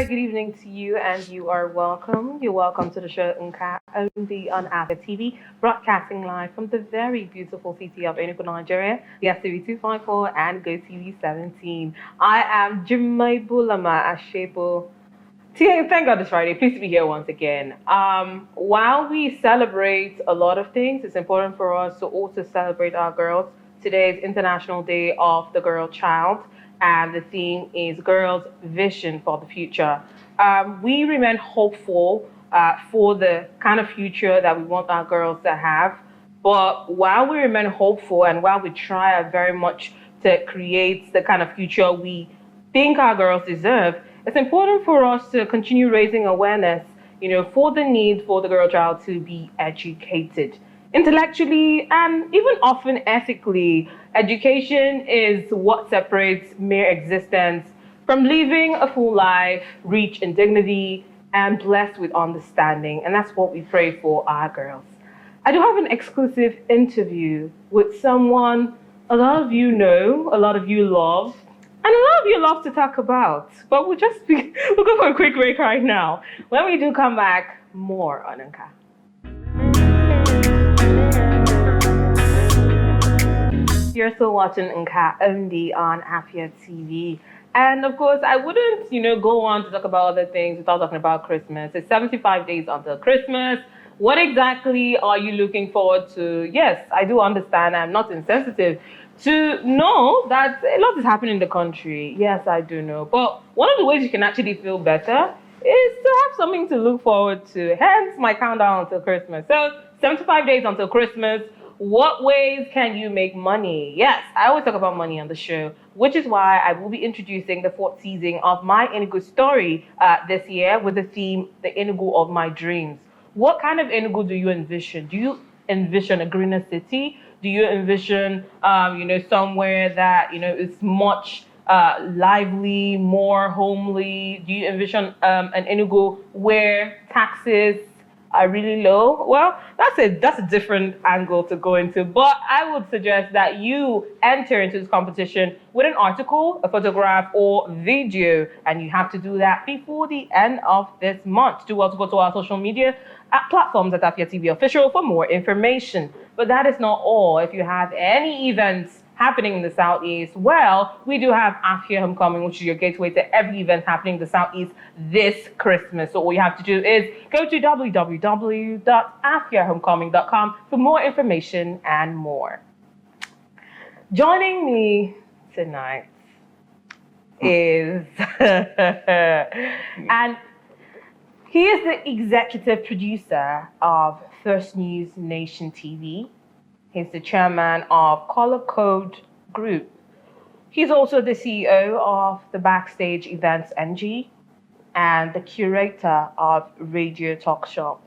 very good evening to you, and you are welcome. You're welcome to the show Unka, only on Africa TV, broadcasting live from the very beautiful city of Enugu, Nigeria, the STV 254 and GoTV 17. I am Jimmy Bulama Ashebo. Thank God it's Friday. Pleased to be here once again. While we celebrate a lot of things, it's important for us to also celebrate our girls. Today is International Day of the Girl Child, and the theme is Girls' Vision for the Future. We remain hopeful for the kind of future that we want our girls to have. But while we remain hopeful and while we try very much to create the kind of future we think our girls deserve, it's important for us to continue raising awareness, for the need for the girl child to be educated intellectually and even often ethically. Education is what separates mere existence from living a full life, rich in dignity and blessed with understanding. And that's what we pray for our girls. I do have an exclusive interview with someone a lot of you know, a lot of you love, and a lot of you love to talk about. But we'll go for a quick break right now. When we do come back, more on Unka. You're still watching Unka only on Afia TV. And of course, I wouldn't, go on to talk about other things without talking about Christmas. It's 75 days until Christmas. What exactly are you looking forward to? Yes, I do understand. I'm not insensitive to know that a lot is happening in the country. Yes, I do know. But one of the ways you can actually feel better is to have something to look forward to. Hence my countdown until Christmas. So 75 days until Christmas. What ways can you make money? Yes, I always talk about money on the show, which is why I will be introducing the fourth season of my enugu story this year with the theme, The Enugu of My Dreams. What kind of enugu do you envision? Do you envision a greener city? Do you envision, somewhere that, is much lively, more homely? Do you envision an enugu where taxes are really low? Well, that's a different angle to go into. But I would suggest that you enter into this competition with an article, a photograph, or video, and you have to do that before the end of this month. Do well to go to our social media platforms at Afia TV Official for more information. But that is not all. If you have any events happening in the Southeast, well, we do have Afia Homecoming, which is your gateway to every event happening in the Southeast this Christmas. So all you have to do is go to www.afiahomecoming.com for more information and more. Joining me tonight is, and he is the executive producer of First News Nation TV. He's the chairman of Color Code Group. He's also the CEO of the Backstage Events NG and the curator of Radio Talk Shop.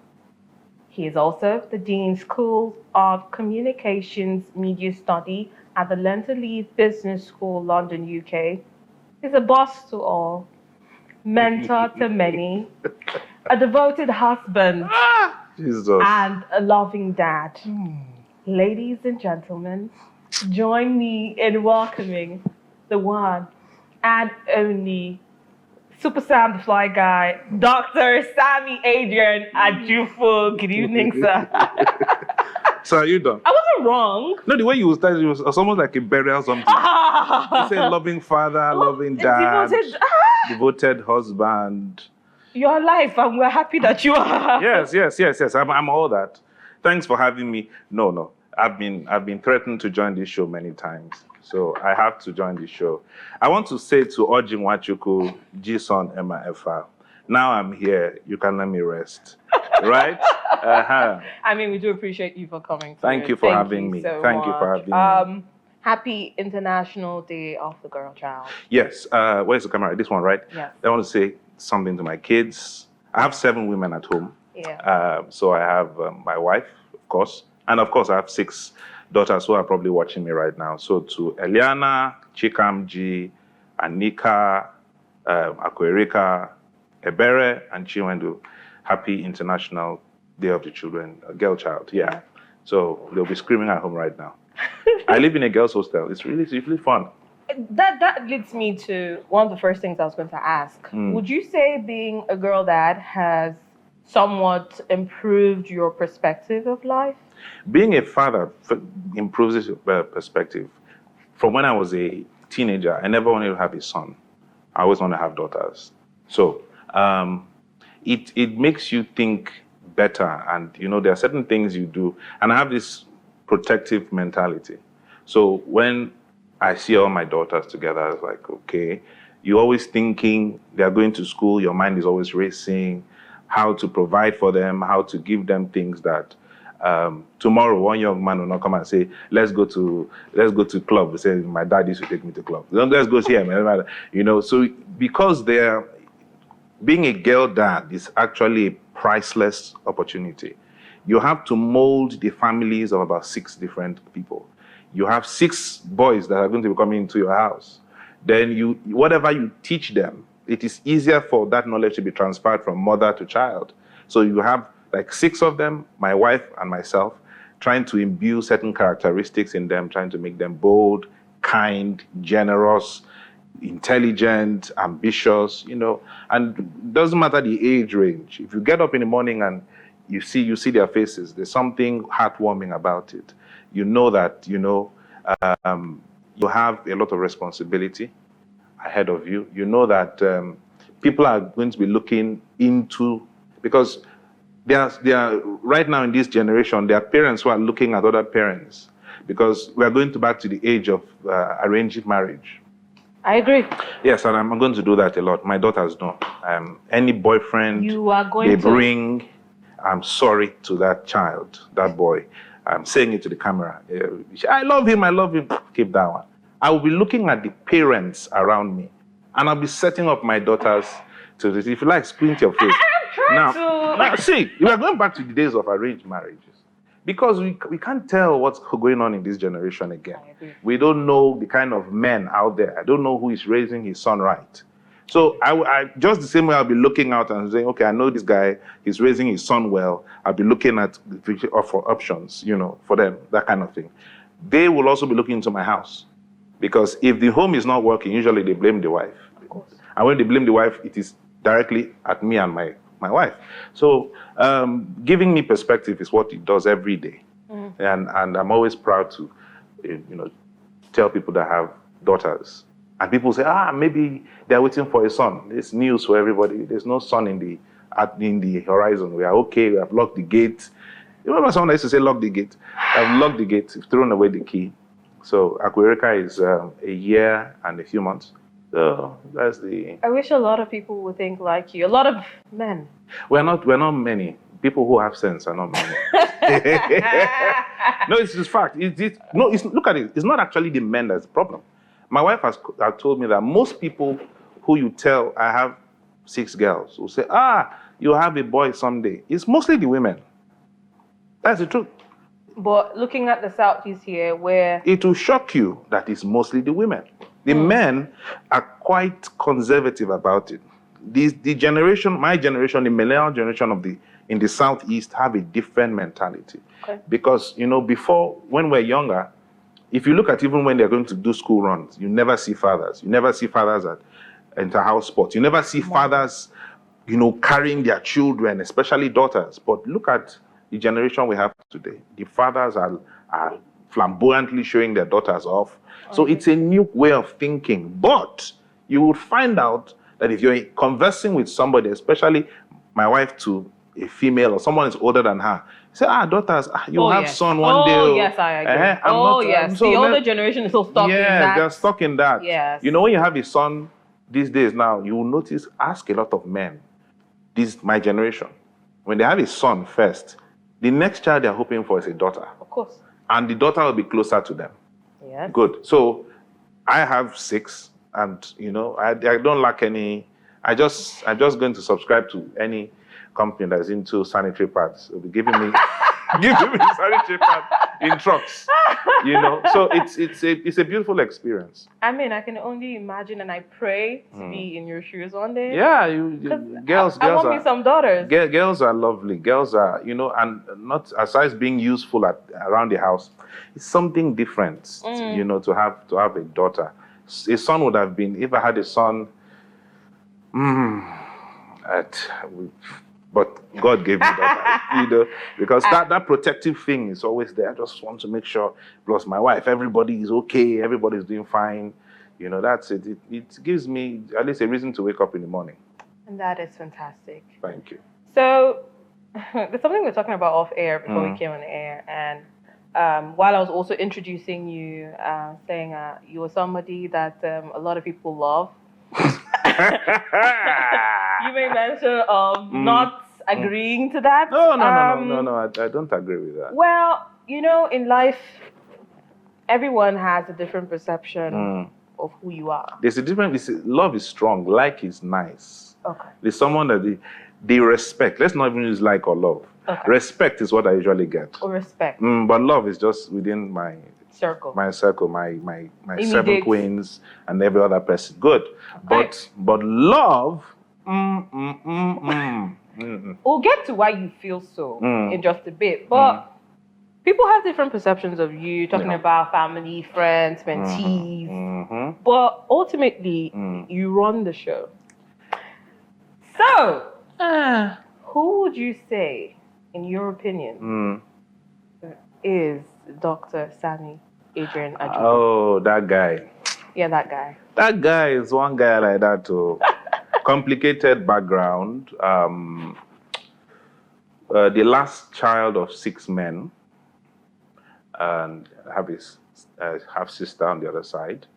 He is also the Dean School of Communications Media Study at the Lenterleaf Business School, London, UK. He's a boss to all, mentor to many, a devoted husband, Jesus. and a loving dad. Ladies and gentlemen, join me in welcoming the one and only Super Sam the Fly Guy, Dr. Sammy Adrian Ajufo. Good evening, sir. So are you done? I wasn't wrong. No, the way you started, it was almost like a burial or something. You said loving father, loving dad, devoted husband. Your life, and we're happy that you are. Yes. I'm all that. Thanks for having me. No. I've been threatened to join this show many times. So I have to join the show. I want to say to Ojin Wachuku, G-Son, Emma Efa, now I'm here, you can let me rest. Right? Uh-huh. I mean, we do appreciate you for coming. Thank you for having me. Thank you for having me. Happy International Day of the Girl Child. Yes. Where's the camera? This one, right? Yes. I want to say something to my kids. I have 7 women at home. Yeah. So I have my wife, of course. And of course, I have 6 daughters who are probably watching me right now. So to Eliana, Chikamji, Anika, Akwerika, Ebere, and Chiwendu, happy International Day of the Children, Girl Child. Yeah. So they'll be screaming at home right now. I live in a girls' hostel. It's really fun. that leads me to one of the first things I was going to ask. Would you say being a girl dad has somewhat improved your perspective of life? Being a father improves your perspective. From when I was a teenager, I never wanted to have a son. I always want to have daughters. So it makes you think better, and there are certain things you do, and I have this protective mentality. So when I see all my daughters together, it's like, okay, you're always thinking they're going to school, your mind is always racing, how to provide for them, how to give them things that tomorrow one young man will not come and say, let's go to club. He says, my dad used to take me to club. Let's go here, man. So because being a girl dad is actually a priceless opportunity. You have to mold the families of about 6 different people. You have 6 boys that are going to be coming into your house. Then whatever you teach them, it is easier for that knowledge to be transferred from mother to child. So you have like 6 of them, my wife and myself, trying to imbue certain characteristics in them, trying to make them bold, kind, generous, intelligent, ambitious, and it doesn't matter the age range. If you get up in the morning and you see their faces, there's something heartwarming about it. You know that, you have a lot of responsibility ahead of you. You know that people are going to be looking into, because they are right now in this generation, there are parents who are looking at other parents, because we are going back to the age of arranged marriage. I agree. Yes, and I'm going to do that a lot. My daughters know. Any boyfriend they bring, I'm sorry to that child, that boy. I'm saying it to the camera. I love him. Keep that one. I will be looking at the parents around me, and I'll be setting up my daughters to this. If you like, squint your face. Now, see, we are going back to the days of arranged marriages. Because we can't tell what's going on in this generation again. We don't know the kind of men out there. I don't know who is raising his son right. So I just the same way I'll be looking out and saying, okay, I know this guy, he's raising his son well. I'll be looking at for options, for them, that kind of thing. They will also be looking into my house. Because if the home is not working, usually they blame the wife. Of course. And when they blame the wife, it is directly at me and my wife. So giving me perspective is what it does every day. And I'm always proud to tell people that have daughters. And people say, maybe they're waiting for a son. It's news for everybody. There's no son in the horizon. We are okay. We have locked the gate. You remember someone used to say, lock the gate? I've locked the gate, thrown away the key. So Aquarica is a year and a few months. So that's the... I wish a lot of people would think like you. A lot of men. We're not many. People who have sense are not many. No, it's just fact. Look at it. It's not actually the men that's the problem. My wife has told me that most people who you tell, I have 6 girls, will say, you'll have a boy someday. It's mostly the women. That's the truth. But looking at the Southeast here, where... It will shock you that it's mostly the women. The men are quite conservative about it. The generation, my generation, the millennial generation in the Southeast have a different mentality. Okay. Because, before, when we're younger, if you look at even when they're going to do school runs, you never see fathers. You never see fathers at inter-house sports. You never see fathers, carrying their children, especially daughters. But look at the generation we have today. The fathers are flamboyantly showing their daughters off. So it's a new way of thinking. But you will find out that if you're conversing with somebody, especially my wife to a female or someone is older than her, say, daughters, you'll have son one day. Oh, yes, I agree. Yes. The older generation is so stuck in that. Yeah, they're stuck in that. Yes. When you have a son these days now, you will notice, ask a lot of men, my generation, when they have a son first, the next child they're hoping for is a daughter. Of course. And the daughter will be closer to them. Yes. Good. So I have 6, and I don't lack any. I'm just going to subscribe to any company that's into sanitary pads. They'll be giving me sanitary pads in trucks. So it's a beautiful experience. I mean, I can only imagine, and I pray to be in your shoes one day. Yeah, girls. I want me some daughters. Girls are lovely. Girls are, and not aside being useful around the house, it's something different. To have a daughter. A son would have been, if I had a son, but God gave me that, because that protective thing is always there. I just want to make sure, plus my wife, everybody is okay, everybody's doing fine. That's it. It gives me at least a reason to wake up in the morning. And that is fantastic. Thank you. So, there's something we were talking about off air before we came on the air, and while I was also introducing you, saying you were somebody that a lot of people love. You made mention of not agreeing to that. No, I don't agree with that. Well, in life, everyone has a different perception of who you are. There's a difference. Love is strong. Like is nice. Okay. There's someone that they respect. Let's not even use like or love. Okay. Respect is what I usually get. Or respect. But love is just within my circle. My 7 queens and every other person. Good. Okay. But love. We'll get to why you feel so in just a bit. But people have different perceptions of you, talking about family, friends, mentees. But ultimately, you run the show. So, who would you say, in your opinion, is Dr. Sammy Adrian Ajubu? Oh, that guy. Yeah, that guy. That guy is one guy like that too. Complicated background. The last child of 6 men, and have his half sister on the other side.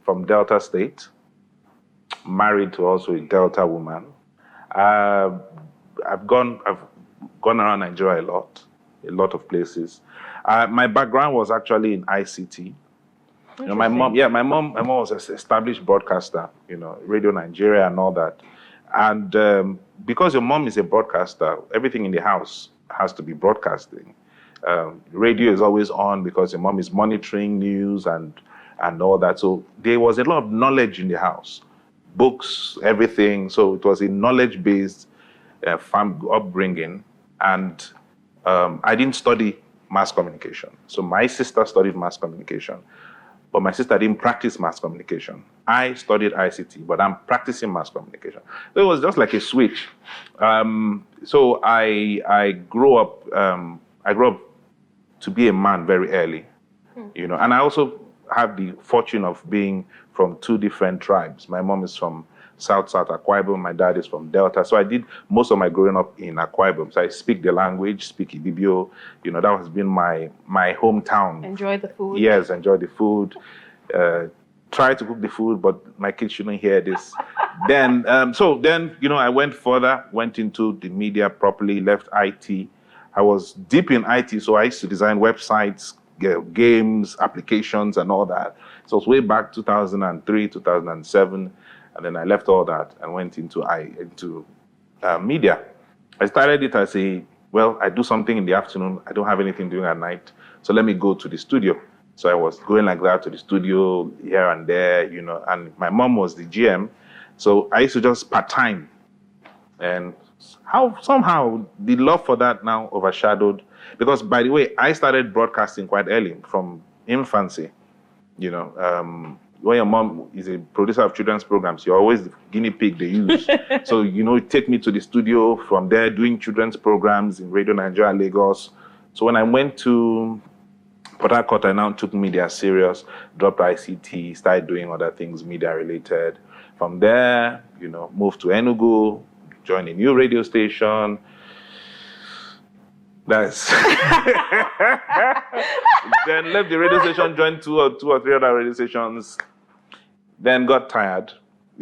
From Delta State, married to also a Delta woman. I've gone around Nigeria a lot of places. My background was actually in ICT. My mom was an established broadcaster, Radio Nigeria and all that. And because your mom is a broadcaster, everything in the house has to be broadcasting. Radio is always on because your mom is monitoring news and all that. So there was a lot of knowledge in the house, books, everything. So it was a knowledge-based upbringing. And I didn't study mass communication. So my sister studied mass communication. But my sister didn't practice mass communication. I studied ICT, but I'm practicing mass communication. So it was just like a switch. So I grew up to be a man very early, and I also have the fortune of being from 2 different tribes. My mom is from South Akwa Ibom. My dad is from Delta. So I did most of my growing up in Akwa Ibom. So I speak the language, speak IGBO. That has been my hometown. Enjoy the food. Yes, enjoy the food. Try to cook the food, but my kids shouldn't hear this. Then I went further, went into the media properly, left IT. I was deep in IT, so I used to design websites, games, applications, and all that. So it was way back 2003, 2007. And then I left all that and went into media. I started it as I do something in the afternoon. I don't have anything doing at night. So let me go to the studio. So I was going like that to the studio here and there, and my mom was the GM. So I used to just part-time. And somehow the love for that now overshadowed. Because, by the way, I started broadcasting quite early, from infancy, when your mom is a producer of children's programs, you're always the guinea pig they use. So, take me to the studio, from there doing children's programs in Radio Nigeria, Lagos. So when I went to Port Harcourt, I now took media serious, dropped ICT, started doing other things media related. From there, moved to Enugu, joined a new radio station. Then left the radio station, joined two or three other radio stations. Then got tired.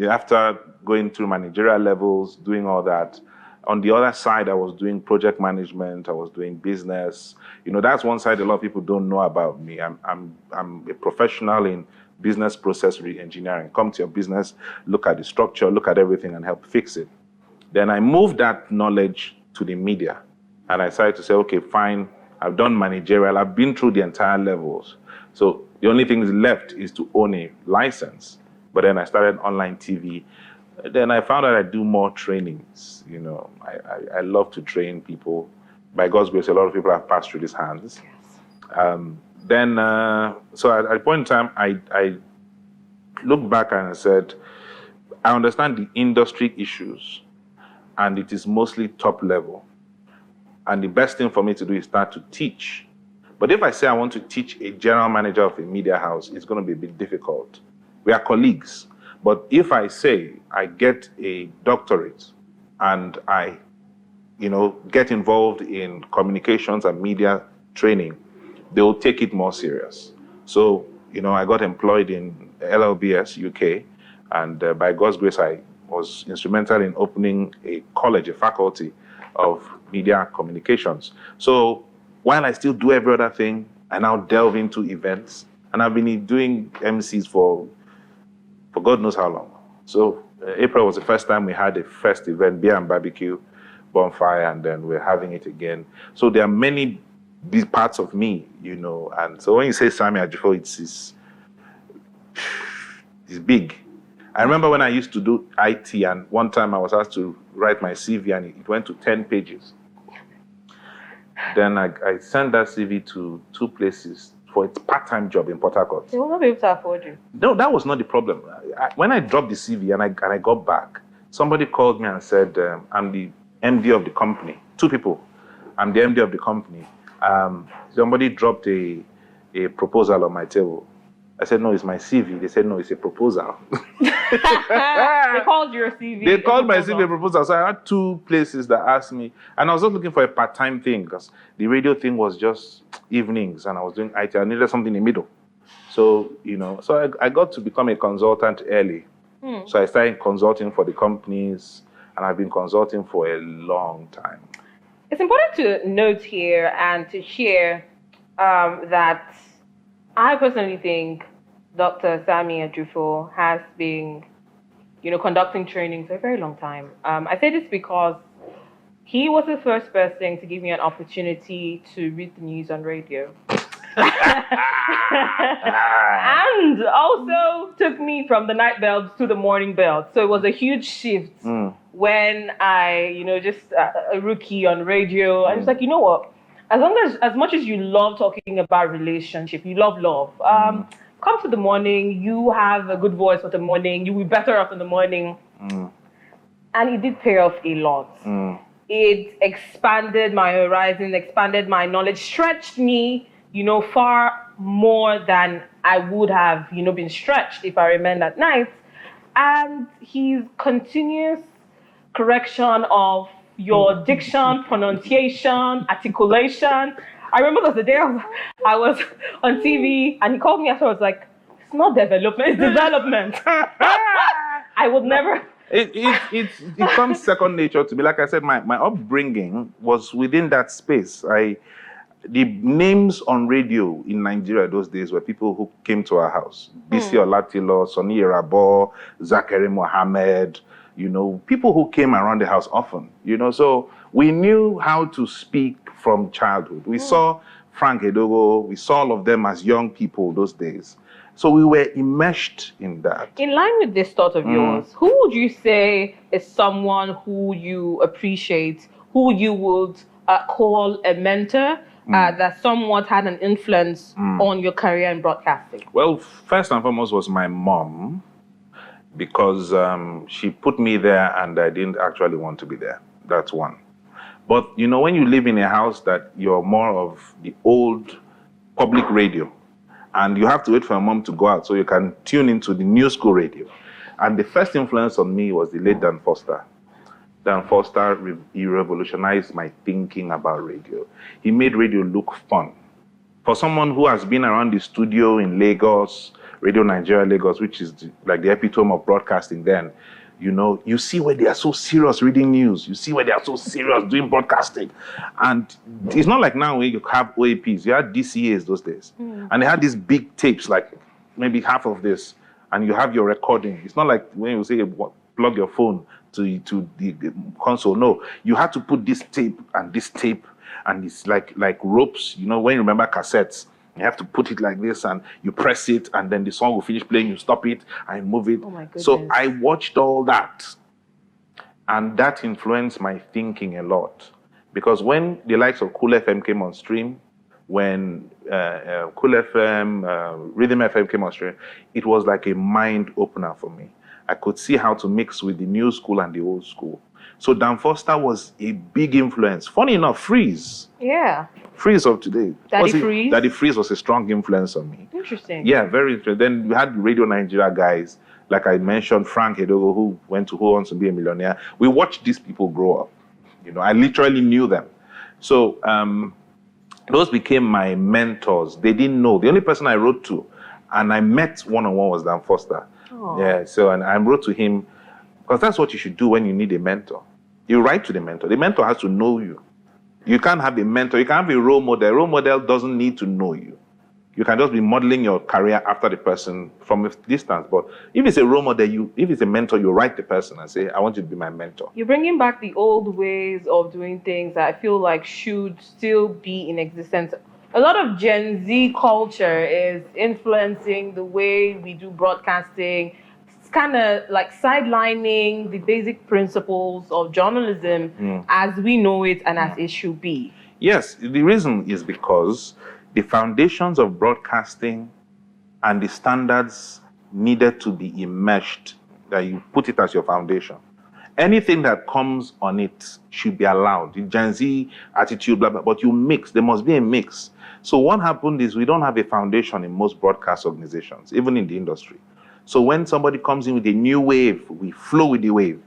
After going through managerial levels, doing all that. On the other side, I was doing project management. I was doing business. That's one side a lot of people don't know about me. I'm a professional in business process re-engineering. Come to your business, look at the structure, look at everything, and help fix it. Then I moved that knowledge to the media. And I decided to say, okay, fine, I've done managerial, I've been through the entire levels. So the only thing left is to own a license. But then I started online TV. Then I found out I do more trainings. I love to train people. By God's grace, a lot of people have passed through these hands. Then, so at a point in time, I looked back and I said, I understand the industry issues, and it is mostly top level. And the best thing for me to do is start to teach. But if I say I want to teach a general manager of a media house, it's going to be a bit difficult. We are colleagues. But if I say I get a doctorate and I, get involved in communications and media training, they will take it more serious. So, I got employed in LLBS UK, and by God's grace, I was instrumental in opening a college, a faculty of media communications. So while I still do every other thing, I now delve into events, and I've been doing MCs for God knows how long. So April was the first time we had a first event, beer and barbecue, bonfire, and then we're having it again. So there are many big parts of me, and so when you say Sammy Ajifo, it's big. I remember when I used to do IT, and one time I was asked to write my CV, and it went to 10 pages. Then I sent that CV to 2 places for a part-time job in Port Harcourt. They will not be able to afford you. No, that was not the problem. When I dropped the CV and I got back, somebody called me and said, I'm the MD of the company. 2 people. I'm the MD of the company. Somebody dropped a proposal on my table. I said, no, it's my CV. They said, no, it's a proposal. They called your CV. They called my CV a proposal. So I had 2 places that asked me. And I was just looking for a part-time thing because the radio thing was just evenings and I was doing IT. I needed something in the middle. So, so I got to become a consultant early. So I started consulting for the companies, and I've been consulting for a long time. It's important to note here and to share that I personally think Dr. Sammy Ajifo has been, conducting training for a very long time. I say this because he was the first person to give me an opportunity to read the news on radio. And also took me from the night bells to the morning bells. So it was a huge shift when I, just a rookie on radio. I was like, you know what? As much as you love talking about relationship, you love love. Come to the morning. You have a good voice for the morning. You will be better off in the morning. And it did pay off a lot. It expanded my horizon, expanded my knowledge, stretched me, far more than I would have, been stretched if I remained at night. And his continuous correction of your diction, pronunciation, articulation. I remember there was the day I was on TV and he called me after. I was like, it's not development, it's development. I would never. It comes second nature to me. Like I said, my upbringing was within that space. The names on radio in Nigeria those days were people who came to our house. Bisi Olatilo, Sonny Irabo, Zachary Mohammed, people who came around the house often, so we knew how to speak from childhood. We saw Frank Edogo, we saw all of them as young people those days. So we were immersed in that. In line with this thought of yours, who would you say is someone who you appreciate, who you would call a mentor, that somewhat had an influence on your career in broadcasting? Well, first and foremost was my mom, because she put me there and I didn't actually want to be there. That's one. But, when you live in a house that you're more of the old public radio, and you have to wait for your mom to go out so you can tune into the new school radio. And the first influence on me was the late Dan Foster. Dan Foster, he revolutionized my thinking about radio. He made radio look fun. For someone who has been around the studio in Lagos, Radio Nigeria Lagos, which is like the epitome of broadcasting then, you see where they are so serious reading news. You see where they are so serious doing broadcasting. And it's not like now where you have OAPs. You had DCAs those days. And they had these big tapes, like maybe half of this, and you have your recording. It's not like when you say plug your phone to the console. No, you had to put this tape, and it's like ropes. When you remember cassettes, you have to put it like this, and you press it, and then the song will finish playing. You stop it and move it. Oh my goodness. So I watched all that, and that influenced my thinking a lot. Because when the likes of Cool FM came on stream, when Cool FM, Rhythm FM came on stream, it was like a mind opener for me. I could see how to mix with the new school and the old school. So Dan Foster was a big influence. Funny enough, Freeze. Yeah. Freeze of today. Freeze? Daddy Freeze was a strong influence on me. Interesting. Yeah, very interesting. Then we had Radio Nigeria guys, like I mentioned, Frank Edogo, who went to Who Wants to Be a Millionaire. We watched these people grow up. You know, I literally knew them. So those became my mentors. They didn't know. The only person I wrote to and I met one-on-one was Dan Foster. Oh. Yeah, so and I wrote to him because that's what you should do when you need a mentor. You write to the mentor. The mentor has to know you. You can't have a mentor. You can't have a role model. A role model doesn't need to know you. You can just be modeling your career after the person from a distance. But if it's a role model, if it's a mentor, you write the person and say, I want you to be my mentor. You're bringing back the old ways of doing things that I feel like should still be in existence. A lot of Gen Z culture is influencing the way we do broadcasting. It's kind of like sidelining the basic principles of journalism as we know it and as it should be. Yes, the reason is because the foundations of broadcasting and the standards needed to be enmeshed, that you put it as your foundation. Anything that comes on it should be allowed. The Gen Z attitude, blah, blah, but you mix. There must be a mix. So what happened is we don't have a foundation in most broadcast organizations, even in the industry. So when somebody comes in with a new wave, we flow with the wave.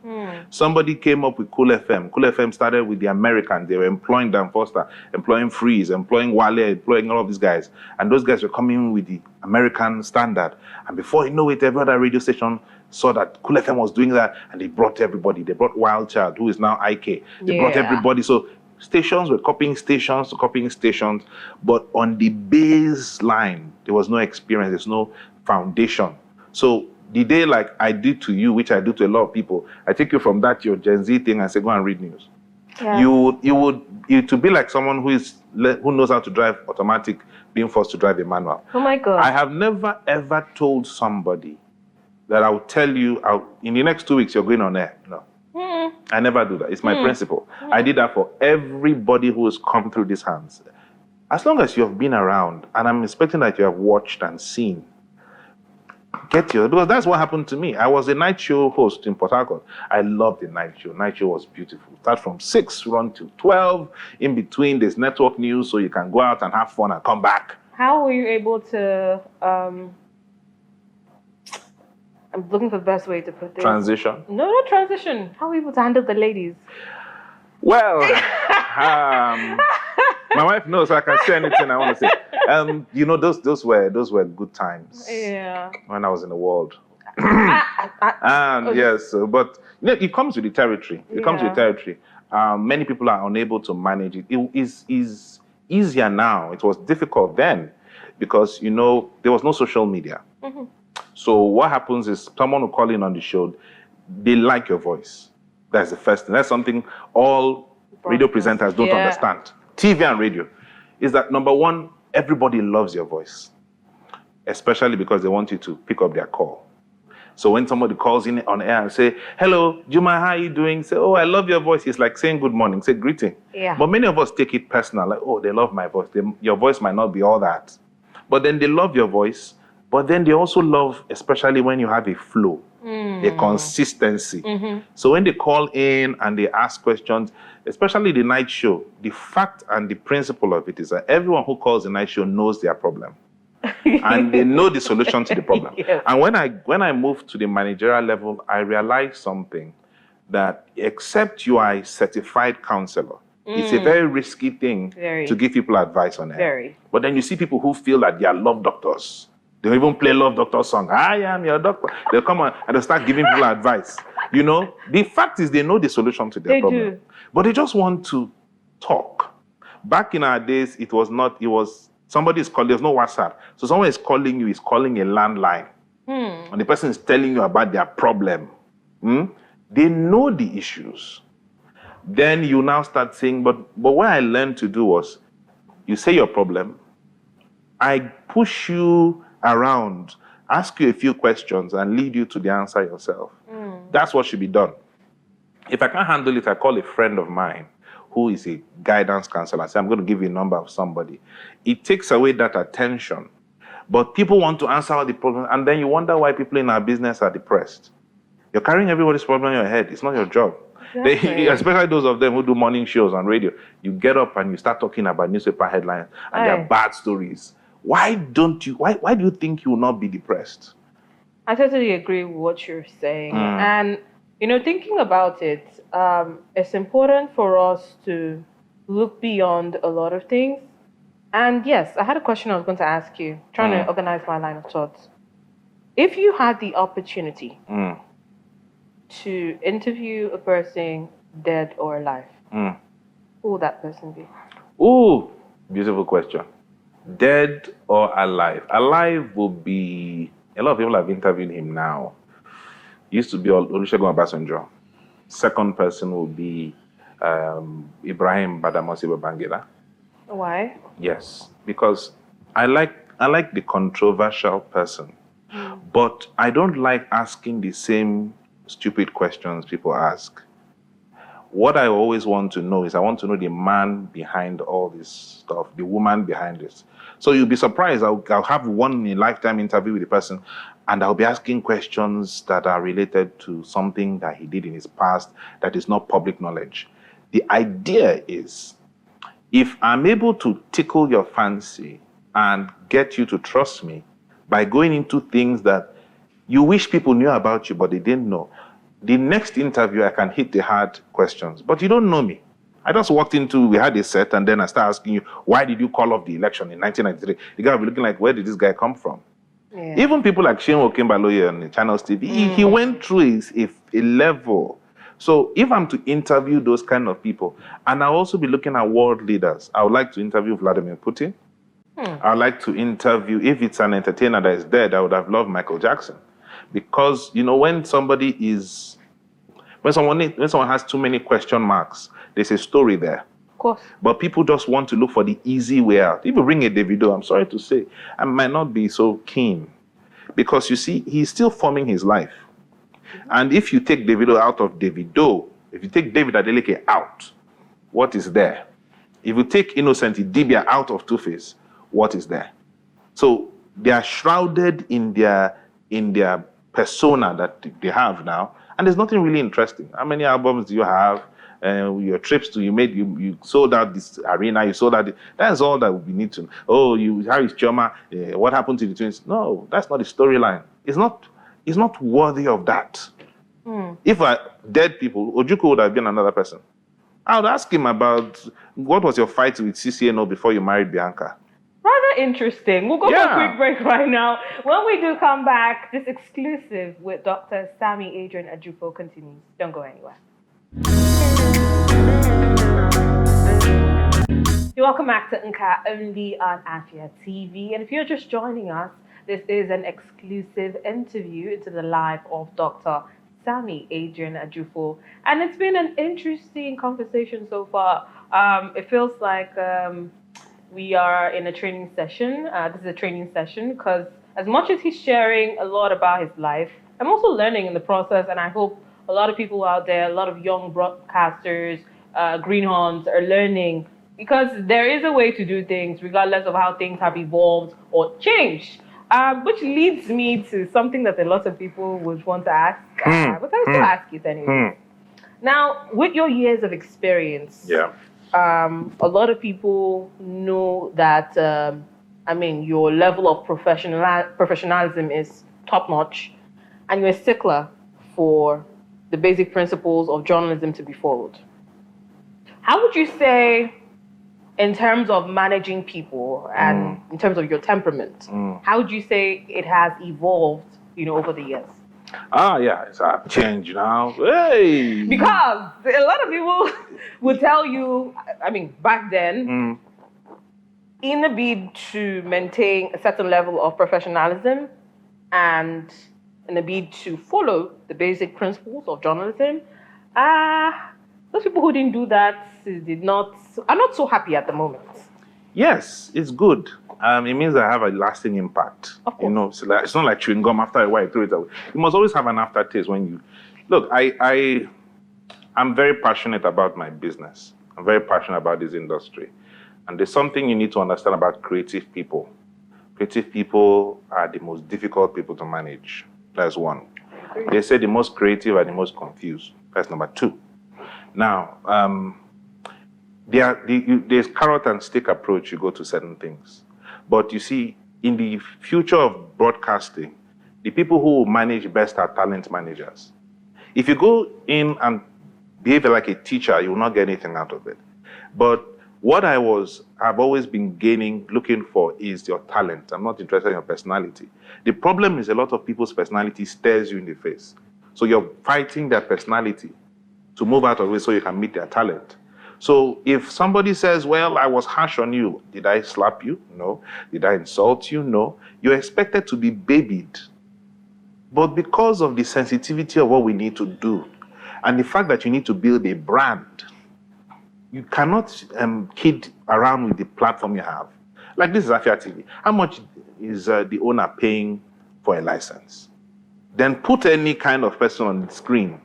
Somebody came up with Cool FM. Cool FM started with the Americans. They were employing Dan Foster, employing Freeze, employing Wale, employing all of these guys. And those guys were coming in with the American standard. And before you know it, every other radio station saw that Cool FM was doing that, and they brought everybody. They brought Wild Child, who is now IK. They brought everybody. So stations were copying stations to copying stations, but on the baseline, there was no experience, there's no foundation. So the day like I did to you, which I do to a lot of people, I take you from that your Gen Z thing and say, go and read news. Yeah. You to be like someone who knows how to drive automatic, being forced to drive a manual. Oh my God. I have never ever told somebody that I will tell you in the next 2 weeks you're going on air. No. I never do that. It's my principle. I did that for everybody who has come through these hands. As long as you have been around, and I'm expecting that you have watched and seen, because that's what happened to me. I was a night show host in Port Harcourt. I loved the night show. Night show was beautiful. Start from 6, run to 12. In between, there's network news, so you can go out and have fun and come back. How were you able to, I'm looking for the best way to put this. Transition? No, not transition. How were you able to handle the ladies? Well, my wife knows I can say anything I want to say. You know, those were good times. Yeah. When I was in the world. And yes, but you know, it comes with the territory. It comes with the territory. Many people are unable to manage it. It is easier now. It was difficult then because, you know, there was no social media. So what happens is someone will call in on the show. They like your voice. That's the first thing. That's something all radio presenters don't understand. TV and radio is that, number one, everybody loves your voice, especially because they want you to pick up their call. So when somebody calls in on air and say, hello, Juma, how are you doing? Say, oh, I love your voice. It's like saying good morning, say greeting. Yeah. But many of us take it personal, like, oh, they love my voice. Your voice might not be all that. But then they love your voice, but then they also love, especially when you have a flow, a consistency. So when they call in and they ask questions, especially the night show, the fact and the principle of it is that everyone who calls the night show knows their problem. And they know the solution to the problem. Yes. And when I moved to the managerial level, I realized something, that except you are a certified counselor, it's a very risky thing to give people advice on air. But then you see people who feel that they are love doctors. They even play love doctor song. I am your doctor. They'll come on and they'll start giving people advice. You know, the fact is they know the solution to their problem. But they just want to talk. Back in our days, it was somebody is calling, there's no WhatsApp. So someone is calling you, is calling a landline. And the person is telling you about their problem. They know the issues. Then you now start saying, but what I learned to do was, you say your problem, I push you around, ask you a few questions and lead you to the answer yourself. That's what should be done. If I can't handle it, I call a friend of mine who is a guidance counselor, say, I'm going to give you a number of somebody. It takes away that attention. But people want to answer all the problems, and then you wonder why people in our business are depressed. You're carrying everybody's problem in your head. It's not your job. Exactly. Especially those of them who do morning shows on radio. You get up and you start talking about newspaper headlines and their bad stories. Why do you think you will not be depressed? I totally agree with what you're saying. And, thinking about it, it's important for us to look beyond a lot of things. And yes, I had a question I was going to ask you, trying to organize my line of thoughts. If you had the opportunity to interview a person dead or alive, who would that person be? Ooh, beautiful question. Dead or alive? Alive will be, a lot of people have interviewed him now. Used to be Olusegun Obasanjo. Second person will be Ibrahim Badamasi Babangida. Why? Yes, because I like the controversial person, but I don't like asking the same stupid questions people ask. What I always want to know is I want to know the man behind all this stuff, the woman behind this. So you'll be surprised. I'll have one in a lifetime interview with the person, and I'll be asking questions that are related to something that he did in his past that is not public knowledge. The idea is, if I'm able to tickle your fancy and get you to trust me by going into things that you wish people knew about you, but they didn't know, the next interview I can hit the hard questions. But you don't know me. I just walked into, we had a set, and then I started asking you, why did you call off the election in 1993? The guy will be looking like, where did this guy come from? Yeah. Even people like Shane Okimbaloye on the Channels TV, he went through a level. So if I'm to interview those kind of people, and I'll also be looking at world leaders, I would like to interview Vladimir Putin. I would like to interview, if it's an entertainer that is dead, I would have loved Michael Jackson. Because, when someone has too many question marks, there's a story there. Of course. But people just want to look for the easy way out. If you bring a Davido, I'm sorry to say, I might not be so keen. Because you see, he's still forming his life. And if you take Davido out of Davido, if you take David Adeleke out, what is there? If you take Innocent Idibia out of Two-Face, what is there? So they are shrouded in their persona that they have now, and there's nothing really interesting. How many albums do you have? Your trips you sold out this arena, you sold out. That's all that we need to know. Oh, Harry Chioma, what happened to the twins? No, that's not the storyline. It's not worthy of that. If dead people, Ojukwu would have been another person. I would ask him about what was your fight with CCNO before you married Bianca. Rather interesting. We'll go for a quick break right now. When we do come back, this exclusive with Dr. Sammy Adrian Ajufo continues. Don't go anywhere. You're welcome back to Nka only on Afia TV. And if you're just joining us, this is an exclusive interview into the life of Dr. Sammy Adrian Ajufo. And it's been an interesting conversation so far. It feels like we are in a training session. This is a training session because as much as he's sharing a lot about his life, I'm also learning in the process, and I hope a lot of people out there, a lot of young broadcasters, greenhorns are learning, because there is a way to do things regardless of how things have evolved or changed. Which leads me to something that a lot of people would want to ask, but I'll still ask it anyway. Now, with your years of experience, a lot of people know that, your level of professionalism is top-notch, and you're a stickler for the basic principles of journalism to be followed. How would you say, in terms of managing people and in terms of your temperament, how would you say it has evolved, over the years? It's changed now. Hey! Because a lot of people would tell you, back then, in the bid to maintain a certain level of professionalism and in the bid to follow the basic principles of journalism, those people who didn't do that are not so happy at the moment. Yes, it's good. It means I have a lasting impact. Of course. It's not like chewing gum. After a while, you throw it away. You must always have an aftertaste when you... Look, I'm very passionate about my business. I'm very passionate about this industry. And there's something you need to understand about creative people. Creative people are the most difficult people to manage. That's one. They say the most creative are the most confused. That's number two. Now, there's carrot and stick approach you go to certain things. But you see, in the future of broadcasting, the people who will manage best are talent managers. If you go in and behave like a teacher, you will not get anything out of it. But what I've always been looking for is your talent. I'm not interested in your personality. The problem is a lot of people's personality stares you in the face. So you're fighting their personality to move out of it so you can meet their talent. So if somebody says, well, I was harsh on you, did I slap you? No. Did I insult you? No. You're expected to be babied. But because of the sensitivity of what we need to do, and the fact that you need to build a brand, you cannot kid around with the platform you have. Like this is Afia TV. How much is the owner paying for a license? Then put any kind of person on the screen.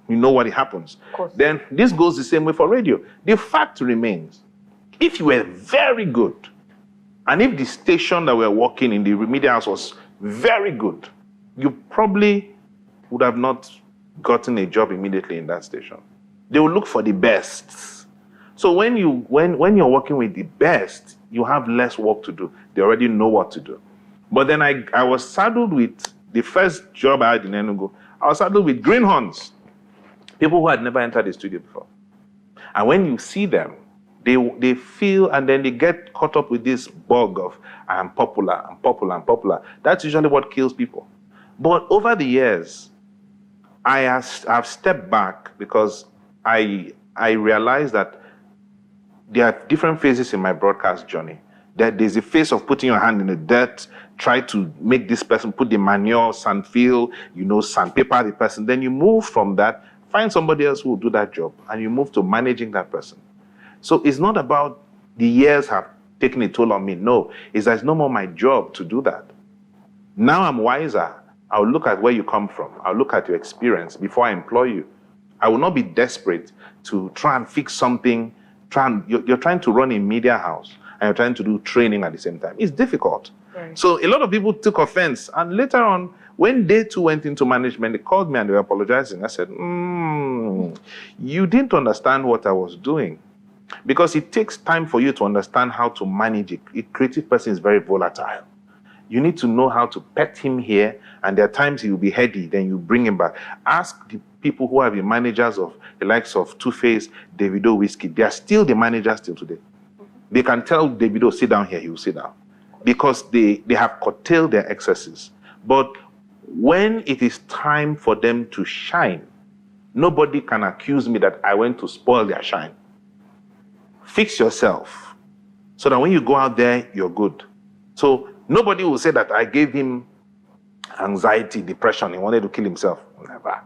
You know what happens. Then this goes the same way for radio. The fact remains, if you were very good, and if the station that we're working in, the media house, was very good, you probably would have not gotten a job immediately in that station. They will look for the best. So when you're working with the best, you have less work to do. They already know what to do. But then I was saddled with the first job I had in Enugu. I was saddled with greenhorns, people who had never entered the studio before. And when you see them, they feel, and then they get caught up with this bug of I'm popular, I'm popular, I'm popular. That's usually what kills people. But over the years, I've stepped back because I realized that there are different phases in my broadcast journey. There's a phase of putting your hand in the dirt, try to make this person put the manure, sandfill, sandpaper the person. Then you move from that, find somebody else who will do that job, and you move to managing that person. So it's not about the years have taken a toll on me. No, it's that it's no more my job to do that. Now I'm wiser. I'll look at where you come from. I'll look at your experience before I employ you. I will not be desperate to try and fix something. You're trying to run a media house and you're trying to do training at the same time. It's difficult. Right. So a lot of people took offense. And later on, when they too went into management, they called me and they were apologizing. I said, you didn't understand what I was doing. Because it takes time for you to understand how to manage it. A creative person is very volatile. You need to know how to pet him here, and there are times he will be heady, then you bring him back. Ask the people who have been managers of the likes of Two-Face, Davido, Whiskey. They are still the managers till today. They can tell Davido, sit down here, he will sit down. Because they have curtailed their excesses. But when it is time for them to shine, nobody can accuse me that I went to spoil their shine. Fix yourself so that when you go out there, you're good. So nobody will say that I gave him anxiety, depression, he wanted to kill himself. Never.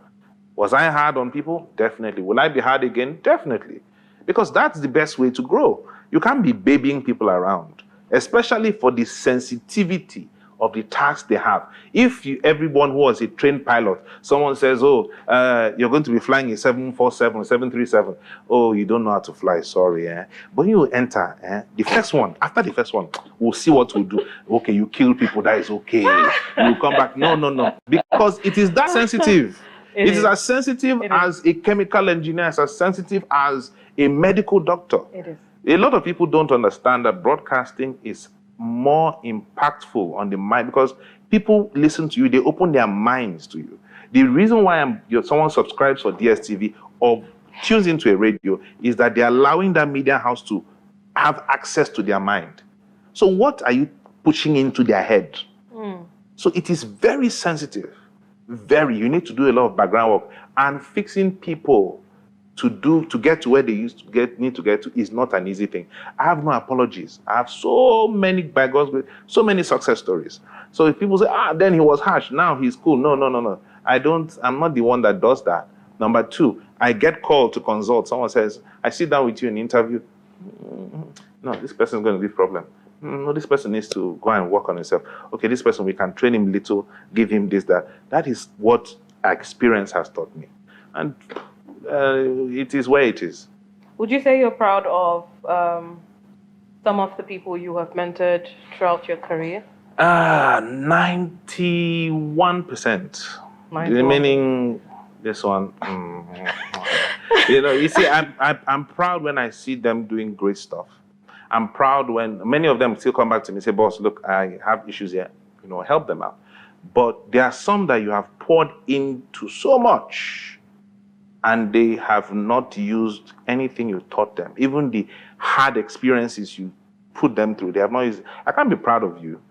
Was I hard on people? Definitely. Will I be hard again? Definitely. Because that's the best way to grow. You can't be babying people around, especially for the sensitivity of the task they have. If everyone who was a trained pilot, someone says, you're going to be flying a 747, 737. Oh, you don't know how to fly, sorry. But you enter, the first one, after the first one, we'll see what we'll do. Okay, you kill people, that is okay. You come back. No. Because it is that sensitive. It is as sensitive as a chemical engineer, it's as sensitive as a medical doctor. It is. A lot of people don't understand that broadcasting is more impactful on the mind because people listen to you, they open their minds to you. The reason why someone subscribes for DSTV or tunes into a radio is that they're allowing that media house to have access to their mind. So what are you pushing into their head? So it is very sensitive. You need to do a lot of background work, and fixing people to get to where they need to get to is not an easy thing. I have no apologies. I have so many, by God's grace, so many success stories. So if people say, then he was harsh, now he's cool. No. I'm not the one that does that. Number two, I get called to consult. Someone says, I sit down with you in an interview. No, this person is going to be a problem. No, this person needs to go and work on himself. Okay, this person, we can train him little, give him this, that. That is what experience has taught me. And it is where it is. Would you say you're proud of some of the people you have mentored throughout your career? 91%. The 91%. remaining, this one. You see, I'm proud when I see them doing great stuff. I'm proud when many of them still come back to me and say, boss, look, I have issues here, help them out. But there are some that you have poured into so much and they have not used anything you taught them. Even the hard experiences you put them through, they have not used. I can't be proud of you.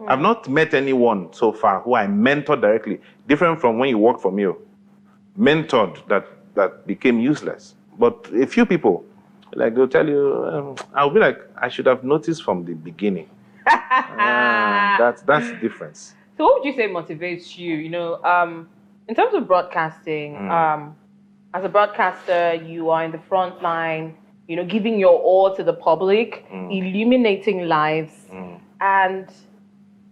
I've not met anyone so far who I mentored directly, different from when you worked for me, mentored that became useless. But a few people, like they'll tell you, I'll be like, I should have noticed from the beginning. That's the difference. So what would you say motivates you? In terms of broadcasting, as a broadcaster, you are in the front line, giving your all to the public, illuminating lives. And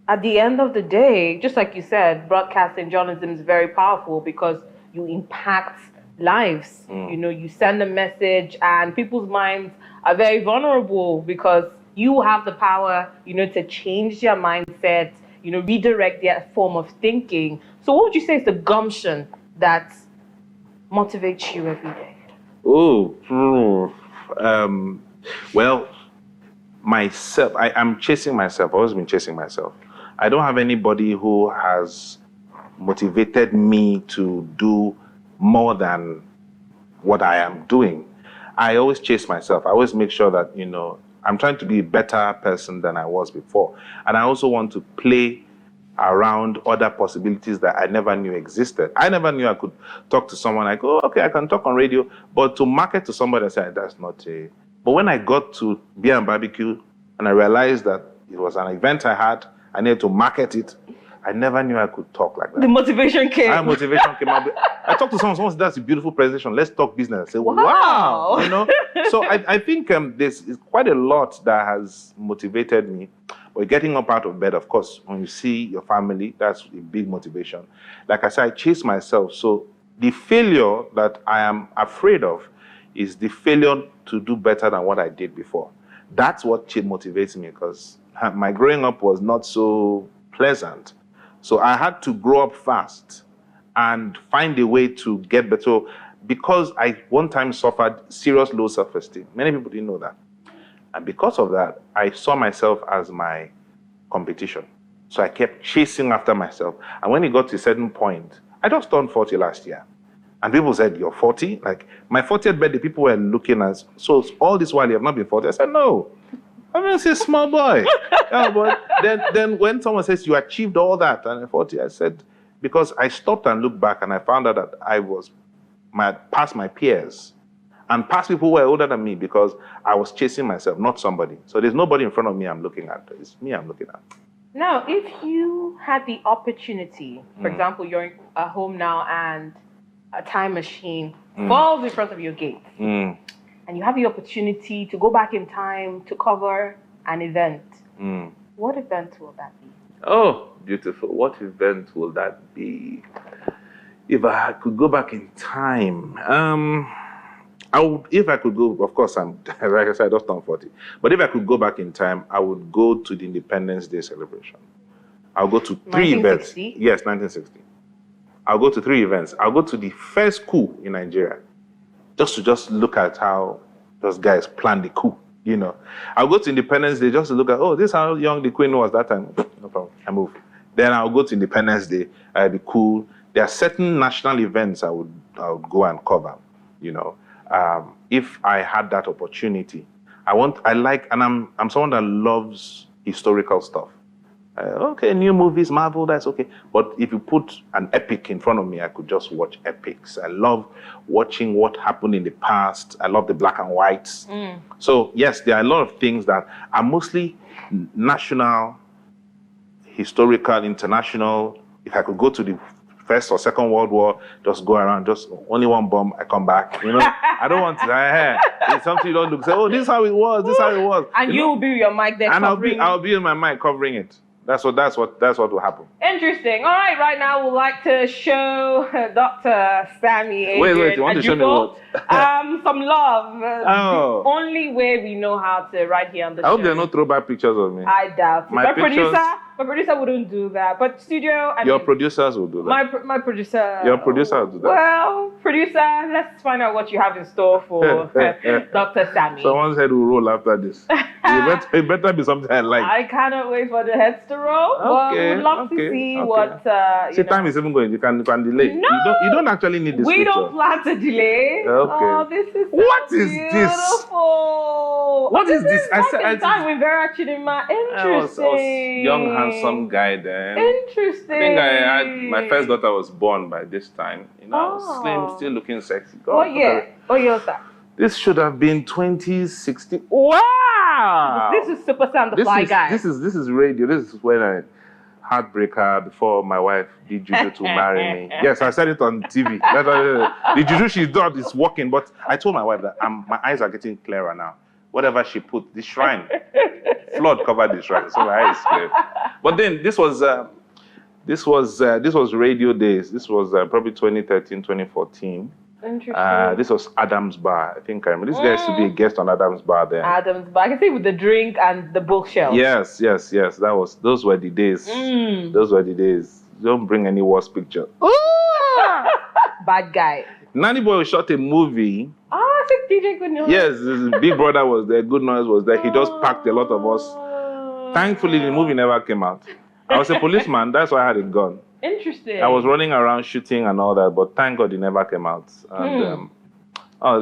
at the end of the day, just like you said, broadcasting journalism is very powerful because you impact lives. You send a message and people's minds are very vulnerable because you have the power, to change their mindset, redirect their form of thinking. So what would you say is the gumption that motivates you every day? Well, myself, I'm chasing myself. I've always been chasing myself. I don't have anybody who has motivated me to do more than what I am doing. I always chase myself. I always make sure that, I'm trying to be a better person than I was before. And I also want to play around other possibilities that I never knew existed. I never knew I could talk to someone like, oh, okay, I can talk on radio, but to market to somebody and say, that's not a... But when I got to Beer and Barbecue and I realized that it was an event I needed to market it, I never knew I could talk like that. The motivation came. Motivation came out. I talked to someone said, that's a beautiful presentation. Let's talk business. I say, wow. So I think there's quite a lot that has motivated me. But getting up out of bed, of course, when you see your family, that's a big motivation. Like I said, I chase myself. So the failure that I am afraid of is the failure to do better than what I did before. That's what motivates me because my growing up was not so pleasant. So I had to grow up fast and find a way to get better. Because I one time suffered serious low self-esteem. Many people didn't know that. And because of that, I saw myself as my competition. So I kept chasing after myself. And when it got to a certain point, I just turned 40 last year. And people said, you're 40? Like, my 40th birthday, people were looking at, so all this while you have not been 40? I said, no. I'm just a small boy. Yeah, but then when someone says you achieved all that and at 40, I said, because I stopped and looked back and I found out that I was past my peers and past people who were older than me because I was chasing myself, not somebody. So there's nobody in front of me I'm looking at. It's me I'm looking at. Now, if you had the opportunity, for example, you're at home now and a time machine falls in front of your gate, and you have the opportunity to go back in time to cover an event, what event will that be? Oh, beautiful. What event will that be? If I could go back in time, I would, if I could go, of course, like I said, I just turned 40. But if I could go back in time, I would go to the Independence Day celebration. I'll go to 3 events. Yes, 1960. I'll go to 3 events. I'll go to the first coup in Nigeria, just to look at how those guys planned the coup, I'll go to Independence Day just to look at, oh, this is how young the Queen was that time. No problem, I move. Then I'll go to Independence Day, the coup. There are certain national events I would go and cover, if I had that opportunity. I'm someone that loves historical stuff. Okay, new movies, Marvel, that's okay. But if you put an epic in front of me, I could just watch epics. I love watching what happened in the past. I love the black and whites. So yes, there are a lot of things that are mostly national, historical, international. If I could go to the First or Second World War, just go around, just only one bomb, I come back. I don't want to. It's something you don't look. Say, oh, this is how it was. This is how it was. And you will be your mic there, and I'll be in my mic covering it. That's what will happen. Interesting. All right now we'd like to show Dr. Sammy. Wait, you want to show me what? Some love. Oh. The only way we know how to right here on the show. I hope there are no throwback pictures of me. I doubt it. My producer wouldn't do that. But studio, your producers will do that. My producer. Your producer will do that. Well, producer, let's find out what you have in store for Dr. Sammy. Someone's head will roll after this. it better be something I like. I cannot wait for the heads to roll. Okay, But we'd love to see what. Time is even going. You can delay. No, you don't actually need this. We picture. don't plan to delay. Okay. Oh, this is so What is beautiful. this? What is this? I said time with Vera Chidinma. Interesting. I was young, handsome guy then. Interesting. I think my first daughter was born by this time. I was slim, still looking sexy. God, What year was that? This should have been 2016. Wow! This is Super Sam the Fly Guy. This is radio. This is when I heartbreaker before my wife did juju to marry me. Yes, I said it on TV. The juju she did is working, but I told my wife that my eyes are getting clearer now. Whatever she put, the shrine, flood covered the shrine, so my eyes clear. But then this was radio days. This was probably 2013, 2014. Interesting. This was Adam's Bar. I think I remember. This guy used to be a guest on Adam's Bar then. Adam's Bar. I can see with the drink and the bookshelf. Yes. Those were the days. Those were the days. Don't bring any worse picture. Bad guy. Nanny Boy shot a movie. I think DJ Good Noise. Yes, his Big Brother was there. Good Noise was there. He just packed a lot of us. Thankfully, the movie never came out. I was a policeman. That's why I had a gun. Interesting. I was running around shooting and all that, but thank God it never came out. And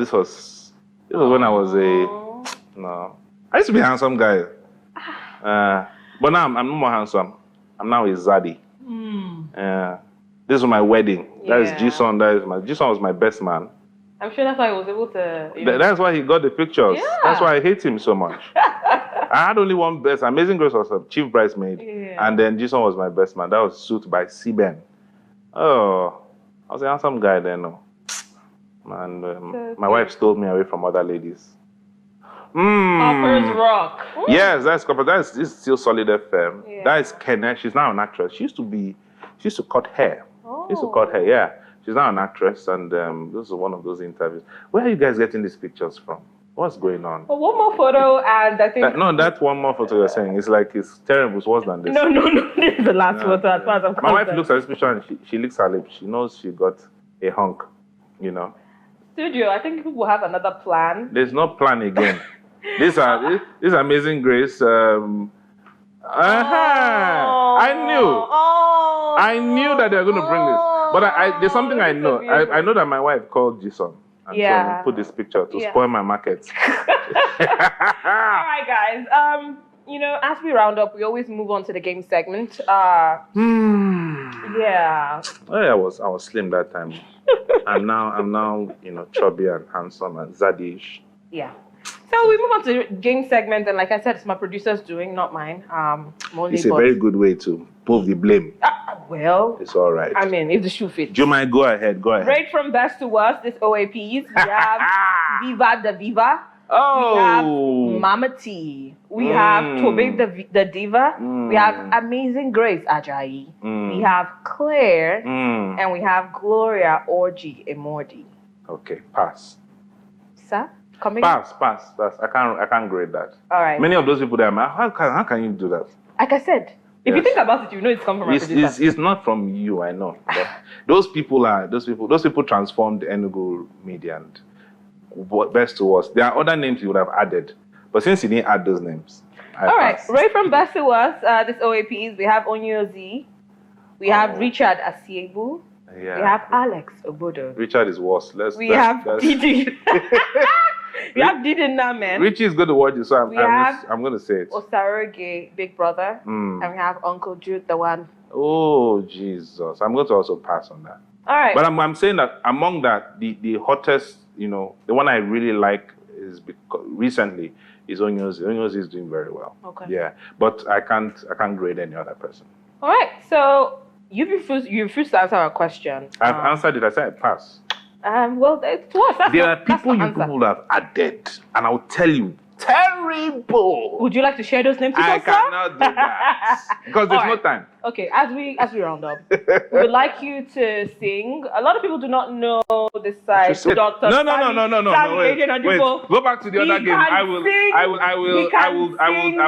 this was when I was I used to be a handsome guy, but now I'm no more handsome. I'm now a zaddy. This was my wedding. That is G-Son. G-Son was my best man. I'm sure that's why he was able to. That's why he got the pictures. Yeah. That's why I hate him so much. I had only one best. Amazing Grace was a chief bridesmaid, and then Jason was my best man. That was suit by C-Ben. Oh, I was a handsome guy then. No. And my wife stole me away from other ladies. Upper's Rock. Yes, that's still Solid FM. Yeah. That is Kenneth. She's now an actress. She used to cut hair. She used to cut hair. Yeah, she's now an actress, and this is one of those interviews. Where are you guys getting these pictures from? What's going on? Well, one more photo, and I think... that one more photo you're saying, it's terrible. It's worse than this. No. This is the last photo as far as I'm concerned. My wife looks at this picture and she licks her lips. She knows she got a hunk, Studio, I think people have another plan. There's no plan again. This Amazing Grace. I knew that they were going to bring this. But there's something I know. I know that my wife called Jason. And so put this picture to spoil my market. All right, guys. As we round up, we always move on to the game segment. Yeah. Oh, yeah, I was slim that time. I'm now chubby and handsome and zaddish. Yeah. So we move on to the game segment, and like I said, it's my producer's doing, not mine. It's a very good way to move the blame. Well, it's all right. I mean, if the shoe fits. Do you mind? Go ahead. Right from best to worst, this OAPs. We have Viva the Viva. Oh. We have Mama T. We have Tobe the Diva. We have Amazing Grace Ajayi. We have Claire. And we have Gloria Orji Emordi. Okay, pass. Sir? Pass. I can't grade that. All right. Many of those people there, how can you do that? Like I said, if you think about it, you know it's come from my producer. It's not from you, I know. But those people transformed enugu media, and best to worst. There are other names you would have added, but since you didn't add those names, all right. Right from best to worst, this OAPs, we have Onyozi, we have Richard Asiebu, we have Alex Obodo. Richard is worse. We have Didi. We have Didi Namen. Richie is going to watch it, so I'm going to say it. Osaroge, Big Brother. And we have Uncle Jude, the one. Oh, Jesus. I'm going to also pass on that. All right. But I'm saying that among that, the hottest, the one I really like recently is Onyozi. Onyozi is doing very well. Okay. Yeah. But I can't grade any other person. All right. So you refuse to answer our question. I've answered it. I said I pass. Well, it's worse. There are people you would have added, and I'll tell you, Terrible. Would you like to share those names with I us, sir? cannot do that because there's All no right. time. Okay, as we round up, we would like you to sing. A lot of people do not know this side. She said- Dr. No, Sammy wait. Agent Adibo. Go back to the He other game. can I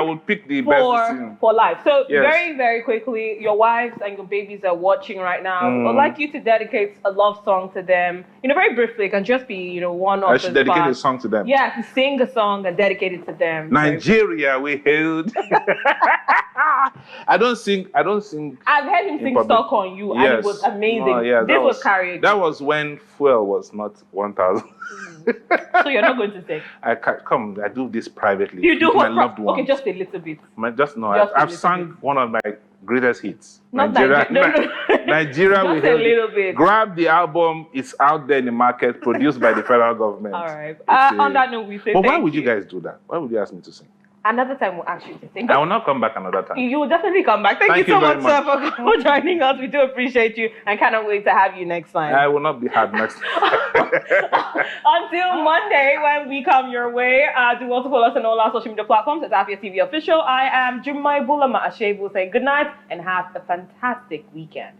will pick the best scene. for life. So Yes. very, very quickly, your wives and your babies are watching right now. I'd like you to dedicate a love song to them. Very briefly. It can just be, one of I the should dedicate a song to them. Yeah, to sing a song and dedicate it to them. Nigeria, we hailed. I don't sing. I've heard him sing public. Stuck on You, and it was amazing. Oh, yeah, This was karaoke. That was when fuel was not 1,000. So you're not going to sing? I do this privately. You do with what? my loved ones. Okay, just a little bit. I've sung one of my greatest hits. Not Nigeria, Nigeria, we just a hailed. little bit. Grab the album. It's out there in the market, produced by the federal government. All right. On that note, we say But why thank would you guys do that? Why would you ask me to sing? Another time we'll ask you to sing. I will not come back another time. You will definitely come back. Thank you so very much, sir, for joining us. We do appreciate you and cannot wait to have you next time. I will not be hard next time. Until Monday, when we come your way, do also follow us on all our social media platforms at Afia TV Official. I am Jumai Bulama Ashebu saying good night and have a fantastic weekend.